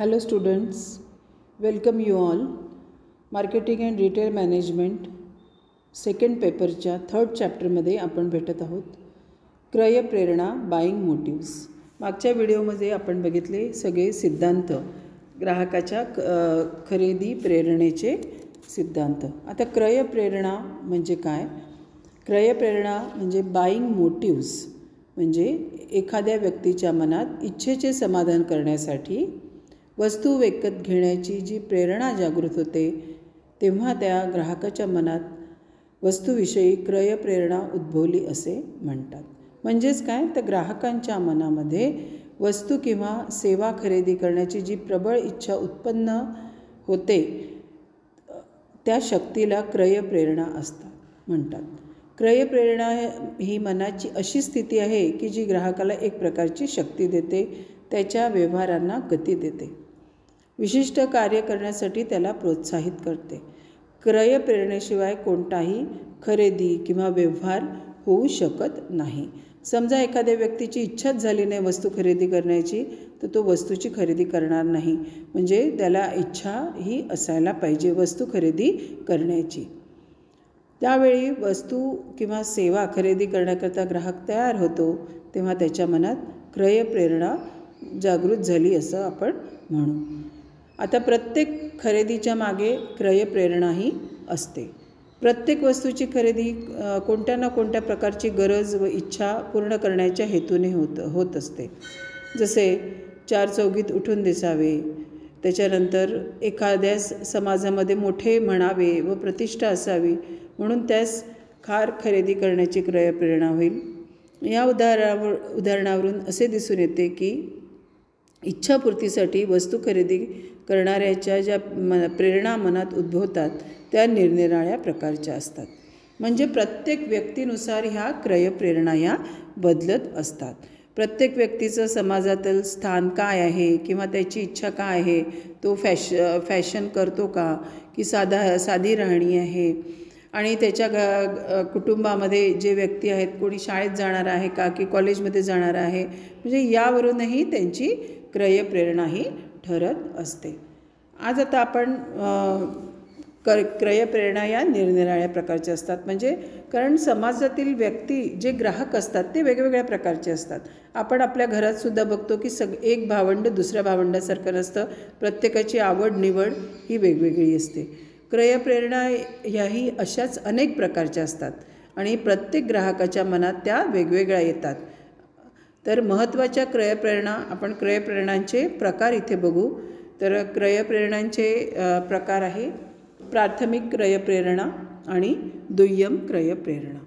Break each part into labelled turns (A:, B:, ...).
A: Hello students, welcome you all. Marketing and retail management second पेपरच्या third चॅप्टरमध्ये आपण भेटत आहोत. क्रय प्रेरणा बाईंग मोटिव्स. मागच्या व्हिडिओमध्ये आपण बघितले सगळे सिद्धांत, ग्राहकाच्या खरेदी प्रेरणेचे सिद्धांत. आता क्रय प्रेरणा म्हणजे काय? क्रय प्रेरणा म्हणजे बाईंग मोटिव्स, म्हणजे एखाद्या व्यक्तीच्या मनात इच्छेचे समाधान करण्यासाठी वस्तू विकत घेण्याची जी प्रेरणा जागृत होते तेव्हा त्या ग्राहकाच्या मनात वस्तूविषयी क्रय प्रेरणा उद्भवली असे म्हणतात. म्हणजेच काय, तर ग्राहकांच्या मनामध्ये वस्तू किंवा सेवा खरेदी करण्याची जी प्रबळ इच्छा उत्पन्न होते त्या शक्तीला क्रय प्रेरणा म्हणतात. क्रय प्रेरणा ही मनाची अशी स्थिती आहे की जी ग्राहकाला एक प्रकारची शक्ती देते, त्याच्या व्यवहारांना गती देते, विशिष्ट कार्य करण्यासाठी त्याला प्रोत्साहित करते. क्रय प्रेरणेशिवाय कोणताही खरेदी किंवा व्यवहार होऊ शकत नाही. समजा एखाद्या व्यक्तीची इच्छाच झाली नाही वस्तू खरेदी करण्याची, तर तो वस्तूची खरेदी करणार नाही. म्हणजे त्याला इच्छा ही असायला पाहिजे वस्तू खरेदी करण्याची. त्यावेळी वस्तू किंवा सेवा खरेदी करण्याकरता ग्राहक तयार होतो तेव्हा त्याच्या मनात क्रय प्रेरणा जागृत झाली असं आपण म्हणू. आता प्रत्येक खरेदीच्या मागे क्रय प्रेरणाही असते. प्रत्येक वस्तूची खरेदी कोणत्या ना कोणत्या प्रकारची गरज व इच्छा पूर्ण करण्याच्या हेतूने होत असते. जसे चार चौघीत उठून दिसावे, त्याच्यानंतर एखाद्या समाजामध्ये मोठे म्हणावे व प्रतिष्ठा असावी म्हणून त्यास कार खरेदी करण्याची क्रय प्रेरणा होईल. या उदाहरणावरून असे दिसून येते की इच्छापूर्तीसाठी वस्तू खरेदी करणाऱ्याच्या ज्या प्रेरणा मनात उद्भवतात त्या निरनिराळ्या प्रकारच्या असतात. म्हणजे प्रत्येक व्यक्तीनुसार ह्या क्रय प्रेरणा या बदलत असतात. प्रत्येक व्यक्तीचं समाजातील स्थान काय आहे किंवा त्याची इच्छा काय आहे, तो फॅशन करतो का की साधी राहणी आहे, आणि त्याच्या कुटुंबामध्ये जे व्यक्ती आहेत कोणी शाळेत जाणार आहे का की कॉलेजमध्ये जाणार आहे, म्हणजे यावरूनही त्यांची क्रय प्रेरणा ही ठरत असते. आज आता आपण क्रय प्रेरणा या निरनिराळ्या प्रकारच्या असतात. म्हणजे कारण समाजातील व्यक्ती जे ग्राहक असतात ते वेगवेगळ्या प्रकारचे असतात. आपण आपल्या घरातसुद्धा बघतो की एक भावंड दुसऱ्या भावंडासारखं नसतं. प्रत्येकाची आवड निवड ही वेगवेगळी असते. क्रय प्रेरणा ह्याही अशाच अनेक प्रकारच्या असतात आणि प्रत्येक ग्राहकाच्या मनात त्या वेगवेगळ्या येतात. तर महत्त्वाच्या क्रय प्रेरणा, आपण क्रय प्रेरणांचे प्रकार इथे बघू. तर क्रय प्रेरणांचे प्रकार आहे प्राथमिक क्रय प्रेरणा आणि दुय्यम क्रय प्रेरणा.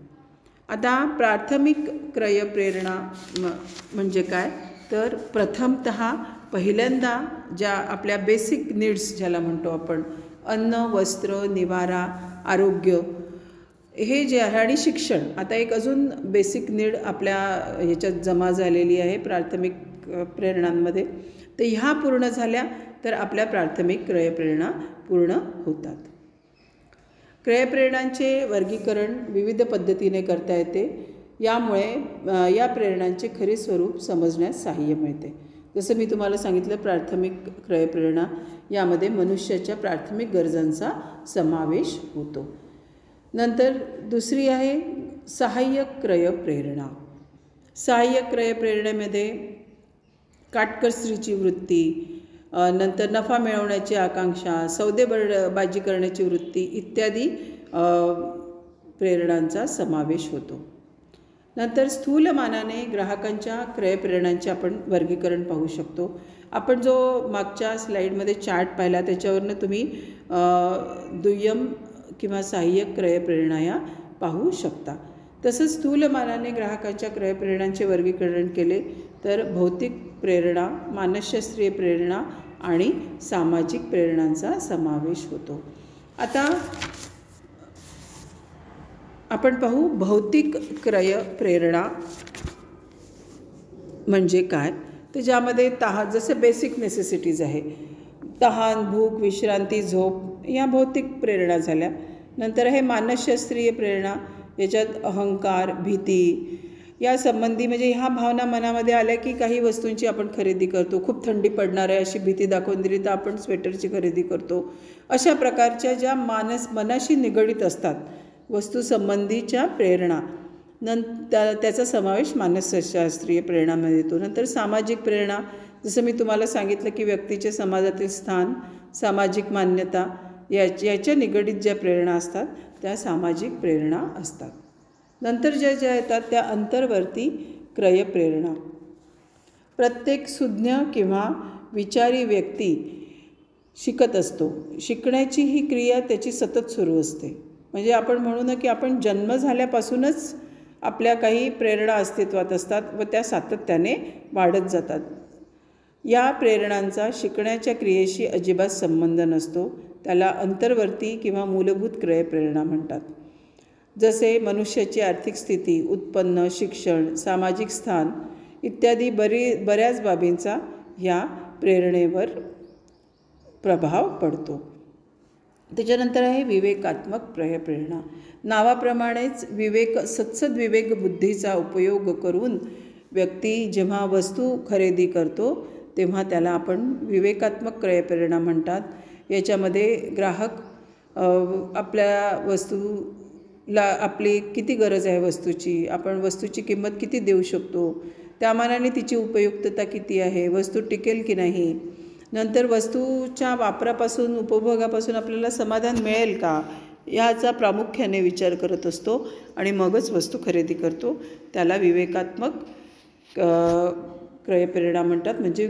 A: आता प्राथमिक क्रय प्रेरणा म्हणजे काय, तर प्रथमतः पहिल्यांदा ज्या आपल्या बेसिक नीड्स ज्याला म्हणतो आपण, अन्न, वस्त्र, निवारा, आरोग्य हे जे आहे आणि शिक्षण, आता एक अजून बेसिक नीड आपल्या ह्याच्यात जमा झालेली आहे प्राथमिक प्रेरणांमध्ये. तर ह्या पूर्ण झाल्या तर आपल्या प्राथमिक क्रय प्रेरणा पूर्ण होतात. क्रय प्रेरणांचे वर्गीकरण विविध पद्धतीने करता येते. यामुळे या प्रेरणांचे खरे स्वरूप समजण्यास सहाय्य मिळते. जसं मी तुम्हाला सांगितलं, प्राथमिक क्रय प्रेरणा यामध्ये मनुष्याच्या प्राथमिक गरजांचा समावेश होतो. नंतर दुसरी आहे सहाय्यक क्रय प्रेरणा. सहाय्यक क्रय प्रेरणेमध्ये काटकसरीची वृत्ती, नंतर नफा मिळवण्याची आकांक्षा, सौदेबाजी करण्याची वृत्ती इत्यादी प्रेरणांचा समावेश होतो. नंतर स्थूल मानाने ग्राहकांच्या क्रय प्रेरणांचे आपण वर्गीकरण पाहू शकतो. आपण जो मागच्या स्लाईडमध्ये चार्ट पाहिला त्याच्यावरनं तुम्ही दुय्यम किंवा सहाय्यक क्रय प्रेरणा या पाहू शकता. तसंच स्थूल मानाने ग्राहकांच्या क्रय प्रेरणांचे वर्गीकरण केले तर भौतिक प्रेरणा, मानसशास्त्रीय प्रेरणा आणि सामाजिक प्रेरणांचा समावेश होतो. आता आपण पाहू भौतिक क्रय प्रेरणा म्हणजे काय. तर ज्यामध्ये जसं बेसिक नेसेसिटीज आहे, तहान, भूक, विश्रांती, झोप या भौतिक प्रेरणा झाल्या. नंतर आहे मानसशास्त्रीय प्रेरणा, याच्यात अहंकार, भीती या संबंधी म्हणजे ह्या भावना मनामध्ये आल्या की काही वस्तूंची आपण खरेदी करतो. खूप थंडी पडणार आहे अशी भीती दाखवून दिली तर आपण स्वेटरची खरेदी करतो. अशा प्रकारच्या ज्या मनाशी निगडीत असतात वस्तूसंबंधीच्या प्रेरणा त्याचा समावेश मानसशास्त्रीय प्रेरणामध्ये येतो. नंतर सामाजिक प्रेरणा, जसं मी तुम्हाला सांगितलं की व्यक्तीचे समाजातील स्थान, सामाजिक मान्यता याच्या निगडीत ज्या प्रेरणा असतात त्या सामाजिक प्रेरणा असतात. नंतर ज्या येतात त्या अंतर्वर्ती क्रय प्रेरणा. प्रत्येक सुज्ञ किंवा विचारी व्यक्ती शिकत असतो. शिकण्याची ही क्रिया त्याची सतत सुरू असते. म्हणजे आपण म्हणू ना की आपण जन्म झाल्यापासूनच आपल्या काही प्रेरणा अस्तित्वात असतात व त्या सातत्याने वाढत जातात. या प्रेरणांचा शिकण्याच्या क्रियेशी अजिबात संबंध नसतो. त्याला अंतर्वर्ती किंवा मूलभूत क्रय प्रेरणा म्हणतात. जसे मनुष्याची आर्थिक स्थिती, उत्पन्न, शिक्षण, सामाजिक स्थान इत्यादी बऱ्याच बाबींचा या प्रेरणेवर प्रभाव पडतो. त्याच्यानंतर आहे विवेकात्मक क्रय प्रेरणा. नावाप्रमाणेच सत्सद्विवेक बुद्धीचा उपयोग करून व्यक्ती जेव्हा वस्तू खरेदी करतो तेव्हा त्याला आपण विवेकात्मक क्रय प्रेरणा म्हणतात. याच्यामध्ये ग्राहक आपल्या वस्तूला आपली किती गरज आहे वस्तूची, आपण वस्तूची किंमत किती देऊ शकतो, त्या मानाने तिची उपयुक्तता किती आहे, वस्तू टिकेल की नाही, नंतर वस्तूच्या वापरापासून उपभोगापासून आपल्याला समाधान मिळेल का, याचा प्रामुख्याने विचार करत असतो आणि मगच वस्तू खरेदी करतो. त्याला विवेकात्मक क्रय प्रेरणा म्हणतात. म्हणजे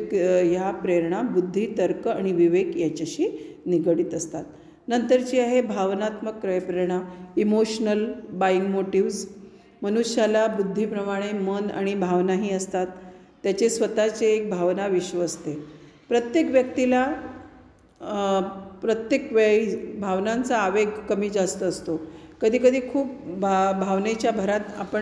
A: ह्या प्रेरणा बुद्धी, तर्क आणि विवेक याच्याशी निगडीत असतात. नंतरची आहे भावनात्मक क्रय प्रेरणा, इमोशनल बाईंग मोटिव्स. मनुष्याला बुद्धीप्रमाणे मन आणि भावनाही असतात. त्याचे स्वतःचे एक भावना विश्व असते. प्रत्येक व्यक्तीला प्रत्येक वेळी भावनांचा आवेग कमी जास्त असतो. कधीकधी खूप भावनेच्या भरात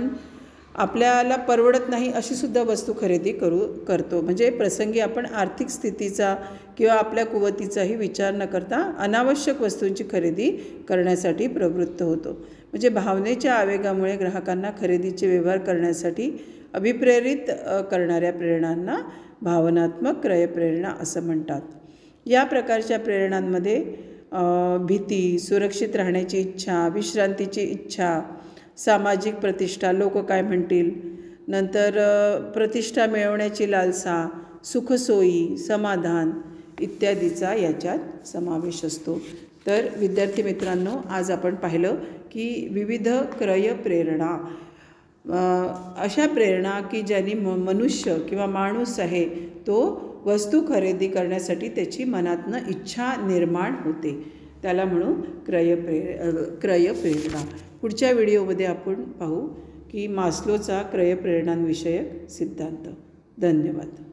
A: आपल्याला परवडत नाही अशी सुद्धा वस्तू खरेदी करतो. म्हणजे प्रसंगी आपण आर्थिक स्थितीचा किंवा आपल्या कुवतीचाही विचार न करता अनावश्यक वस्तूंची खरेदी करण्यासाठी प्रवृत्त होतो. म्हणजे भावनेच्या आवेगामुळे ग्राहकांना खरेदीचे व्यवहार करण्यासाठी अभिप्रेरित करणाऱ्या प्रेरणांना भावनात्मक क्रय प्रेरणा असं म्हणतात. या प्रकारच्या प्रेरणांमध्ये भीती, सुरक्षित राहण्याची इच्छा, विश्रांतीची इच्छा, सामाजिक प्रतिष्ठा, लोक काय म्हणतील, नंतर प्रतिष्ठा मिळवण्याची लालसा, सुखसोयी, समाधान इत्यादीचा याच्यात समावेश असतो. तर विद्यार्थी मित्रांनो, आज आपण पाहिलं की विविध क्रय प्रेरणा अशा प्रेरणा की ज्यांनी मनुष्य किंवा माणूस आहे तो वस्तू खरेदी करण्यासाठी त्याची मनातनं इच्छा निर्माण होते, त्याला म्हणू क्रय प्रेरणा. पुढच्या व्हिडिओमध्ये आपण पाहू की मास्लोचा क्रय प्रेरणांविषयक सिद्धांत. धन्यवाद.